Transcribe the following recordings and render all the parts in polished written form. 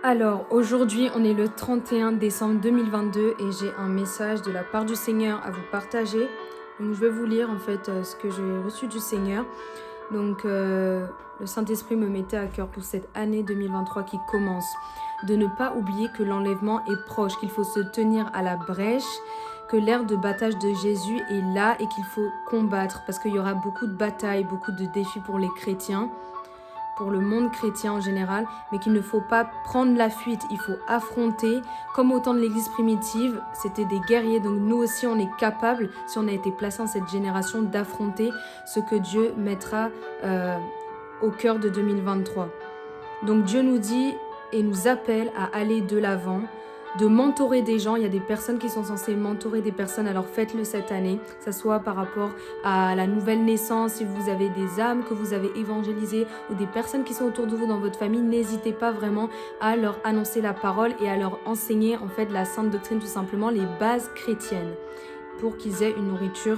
Alors, aujourd'hui, on est le 31 décembre 2022 et j'ai un message de la part du Seigneur à vous partager. Donc, je vais vous lire en fait ce que j'ai reçu du Seigneur. Donc, le Saint-Esprit me mettait à cœur pour cette année 2023 qui commence, de ne pas oublier que l'enlèvement est proche, qu'il faut se tenir à la brèche, que l'ère de bataille de Jésus est là et qu'il faut combattre parce qu'il y aura beaucoup de batailles, beaucoup de défis pour les chrétiens, pour le monde chrétien en général, mais qu'il ne faut pas prendre la fuite, il faut affronter, comme au temps de l'église primitive, c'était des guerriers, donc nous aussi on est capable, si on a été placé en cette génération, d'affronter ce que Dieu mettra au cœur de 2023. Donc Dieu nous dit et nous appelle à aller de l'avant, de mentorer des gens. Il y a des personnes qui sont censées mentorer des personnes, alors faites-le cette année, que ce soit par rapport à la nouvelle naissance, si vous avez des âmes que vous avez évangélisées ou des personnes qui sont autour de vous dans votre famille, n'hésitez pas vraiment à leur annoncer la parole et à leur enseigner en fait la sainte doctrine, tout simplement les bases chrétiennes, pour qu'ils aient une nourriture,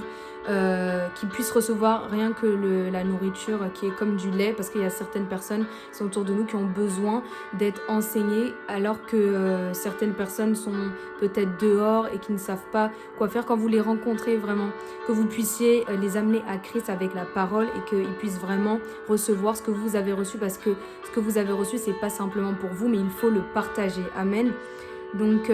qu'ils puissent recevoir rien que la nourriture qui est comme du lait, parce qu'il y a certaines personnes qui sont autour de nous qui ont besoin d'être enseignées, alors que certaines personnes sont peut-être dehors et qui ne savent pas quoi faire. Quand vous les rencontrez vraiment, que vous puissiez les amener à Christ avec la parole et qu'ils puissent vraiment recevoir ce que vous avez reçu, parce que ce que vous avez reçu, c'est pas simplement pour vous, mais il faut le partager. Amen. Donc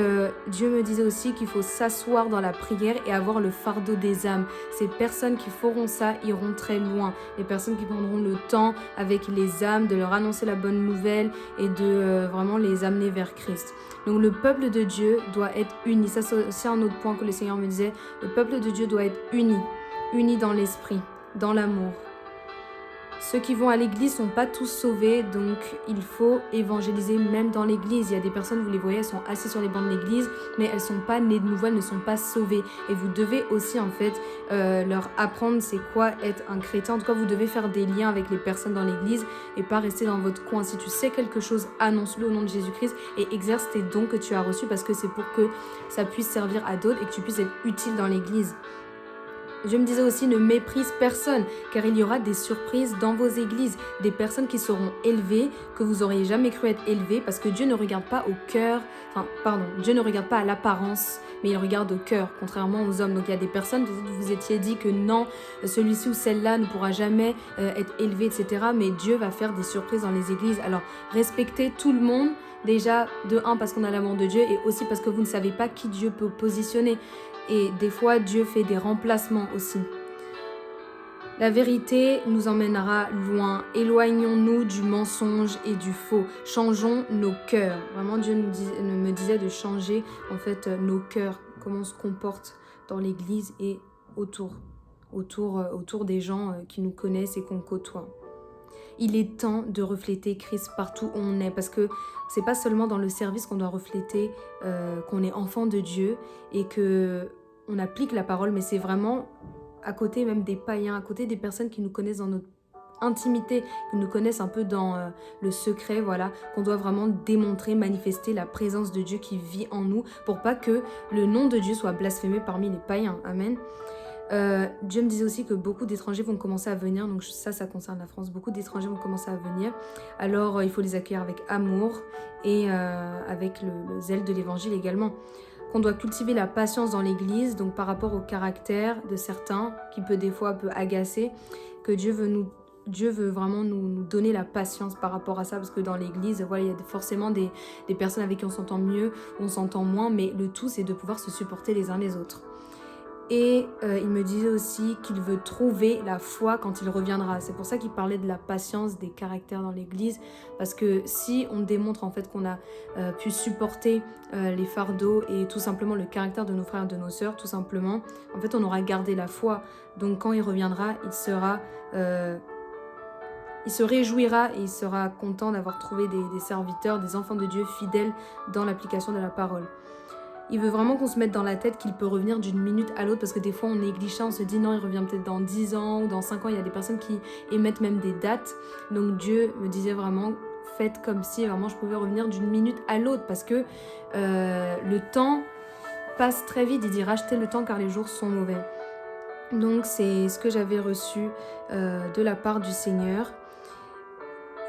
Dieu me disait aussi qu'il faut s'asseoir dans la prière et avoir le fardeau des âmes. Ces personnes qui feront ça iront très loin. Les personnes qui prendront le temps avec les âmes de leur annoncer la bonne nouvelle et de vraiment les amener vers Christ. Donc le peuple de Dieu doit être uni. Ça c'est aussi un autre point que le Seigneur me disait. Le peuple de Dieu doit être uni. Uni dans l'esprit, dans l'amour. Ceux qui vont à l'église ne sont pas tous sauvés, donc il faut évangéliser même dans l'église. Il y a des personnes, vous les voyez, elles sont assises sur les bancs de l'église, mais elles ne sont pas nées de nouveau, elles ne sont pas sauvées. Et vous devez aussi en fait leur apprendre c'est quoi être un chrétien. En tout cas, vous devez faire des liens avec les personnes dans l'église et pas rester dans votre coin. Si tu sais quelque chose, annonce-le au nom de Jésus-Christ et exerce tes dons que tu as reçus, parce que c'est pour que ça puisse servir à d'autres et que tu puisses être utile dans l'église. Je me disais aussi, ne méprise personne, car il y aura des surprises dans vos églises, des personnes qui seront élevées, que vous n'auriez jamais cru être élevées, parce que Dieu ne regarde pas au cœur, Dieu ne regarde pas à l'apparence, mais il regarde au cœur, contrairement aux hommes. Donc il y a des personnes, vous vous étiez dit que non, celui-ci ou celle-là ne pourra jamais être élevé, etc. Mais Dieu va faire des surprises dans les églises. Alors respectez tout le monde, déjà de un parce qu'on a l'amour de Dieu, et aussi parce que vous ne savez pas qui Dieu peut positionner. Et des fois, Dieu fait des remplacements aussi. La vérité nous emmènera loin. Éloignons-nous du mensonge et du faux. Changeons nos cœurs. Vraiment, Dieu me disait de changer en fait nos cœurs, comment on se comporte dans l'église et autour des gens qui nous connaissent et qu'on côtoie. Il est temps de refléter Christ partout où on est, parce que c'est pas seulement dans le service qu'on doit refléter qu'on est enfant de Dieu et que on applique la parole, mais c'est vraiment à côté même des païens, à côté des personnes qui nous connaissent dans notre intimité, qui nous connaissent un peu dans le secret, voilà, qu'on doit vraiment démontrer, manifester la présence de Dieu qui vit en nous, pour pas que le nom de Dieu soit blasphémé parmi les païens. Amen. Dieu me disait aussi que beaucoup d'étrangers vont commencer à venir, donc ça concerne la France, beaucoup d'étrangers vont commencer à venir, alors il faut les accueillir avec amour et avec le zèle de l'évangile également. Qu'on doit cultiver la patience dans l'église, donc par rapport au caractère de certains, qui peut des fois agacer, que Dieu veut vraiment nous donner la patience par rapport à ça, parce que dans l'église, voilà, il y a forcément des personnes avec qui on s'entend mieux, on s'entend moins, mais le tout c'est de pouvoir se supporter les uns les autres. Et il me disait aussi qu'il veut trouver la foi quand il reviendra. C'est pour ça qu'il parlait de la patience, des caractères dans l'église. Parce que si on démontre en fait qu'on a pu supporter les fardeaux et tout simplement le caractère de nos frères et de nos sœurs, tout simplement, en fait on aura gardé la foi. Donc quand il reviendra, il se réjouira et il sera content d'avoir trouvé des serviteurs, des enfants de Dieu fidèles dans l'application de la parole. Il veut vraiment qu'on se mette dans la tête qu'il peut revenir d'une minute à l'autre, parce que des fois on néglige ça, on se dit non, il revient peut-être dans 10 ans ou dans 5 ans. Il y a des personnes qui émettent même des dates. Donc Dieu me disait vraiment, faites comme si vraiment je pouvais revenir d'une minute à l'autre, parce que le temps passe très vite. Il dit rachetez le temps car les jours sont mauvais. Donc c'est ce que j'avais reçu de la part du Seigneur.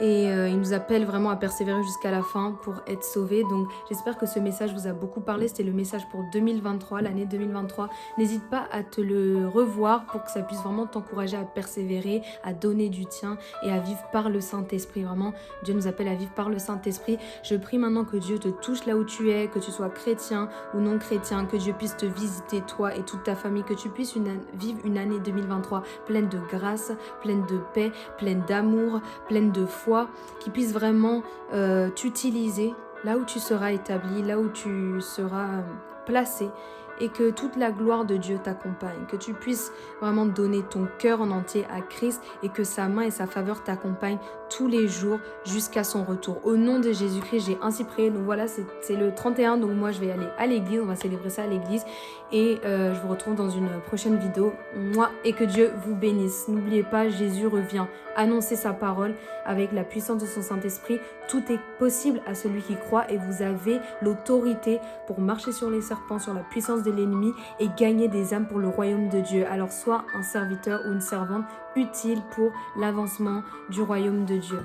Et il nous appelle vraiment à persévérer jusqu'à la fin pour être sauvés. Donc j'espère que ce message vous a beaucoup parlé. C'était le message pour 2023, l'année 2023. N'hésite pas à te le revoir pour que ça puisse vraiment t'encourager à persévérer, à donner du tien et à vivre par le Saint-Esprit. Vraiment, Dieu nous appelle à vivre par le Saint-Esprit. Je prie maintenant que Dieu te touche là où tu es, que tu sois chrétien ou non chrétien, que Dieu puisse te visiter, toi et toute ta famille, que tu puisses vivre une année 2023 pleine de grâce, pleine de paix, pleine d'amour, pleine de foi, qui puisse vraiment t'utiliser là où tu seras établi, là où tu seras placé, et que toute la gloire de Dieu t'accompagne, que tu puisses vraiment donner ton cœur en entier à Christ et que sa main et sa faveur t'accompagnent tous les jours jusqu'à son retour. Au nom de Jésus-Christ, j'ai ainsi prié. Donc voilà, c'est le 31, donc moi je vais aller à l'église, on va célébrer ça à l'église et je vous retrouve dans une prochaine vidéo. Moi, et que Dieu vous bénisse. N'oubliez pas, Jésus revient. Annoncez sa parole avec la puissance de son Saint-Esprit. Tout est possible à celui qui croit et vous avez l'autorité pour marcher sur les serpents, sur la puissance de l'ennemi et gagner des âmes pour le royaume de Dieu. Alors sois un serviteur ou une servante utile pour l'avancement du royaume de Dieu.